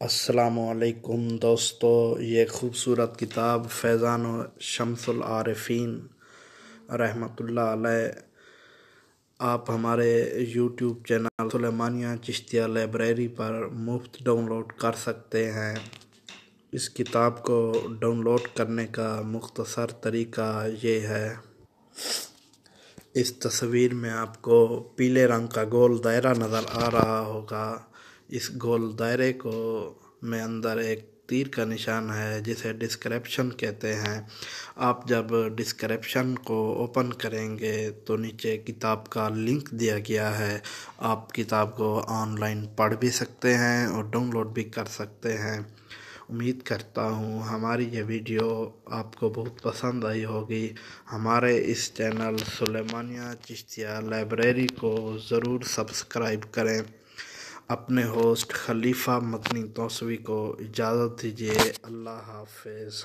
अस्सलामुअलैकुम दोस्तों, ये खूबसूरत किताब फैज़ान व शम्स आरिफीन रहमतुल्लाह अलैह आप हमारे YouTube channel Sulemania Chishtia library पर मुफ्त डाउनलोड कर सकते हैं। इस किताब को डाउनलोड करने का मुख्तसर तरीका ये है। इस तस्वीर में आपको पीले रंग का गोल दायरा नज़र आ रहा होगा। इस गोल दायरे को में अंदर एक तीर का निशान है जिसे डिस्क्रिप्शन कहते हैं। आप जब डिस्क्रिप्शन को ओपन करेंगे तो नीचे किताब का लिंक दिया गया है। आप किताब को ऑनलाइन पढ़ भी सकते हैं और डाउनलोड भी कर सकते हैं। उम्मीद करता हूँ हमारी ये वीडियो आपको बहुत पसंद आई होगी। हमारे इस चैनल सुलेमानिया चिश्तिया लाइब्रेरी को ज़रूर सब्सक्राइब करें। अपने होस्ट खलीफा मदनी तौसवी को इजाज़त दीजिए। अल्लाह हाफ़िज़।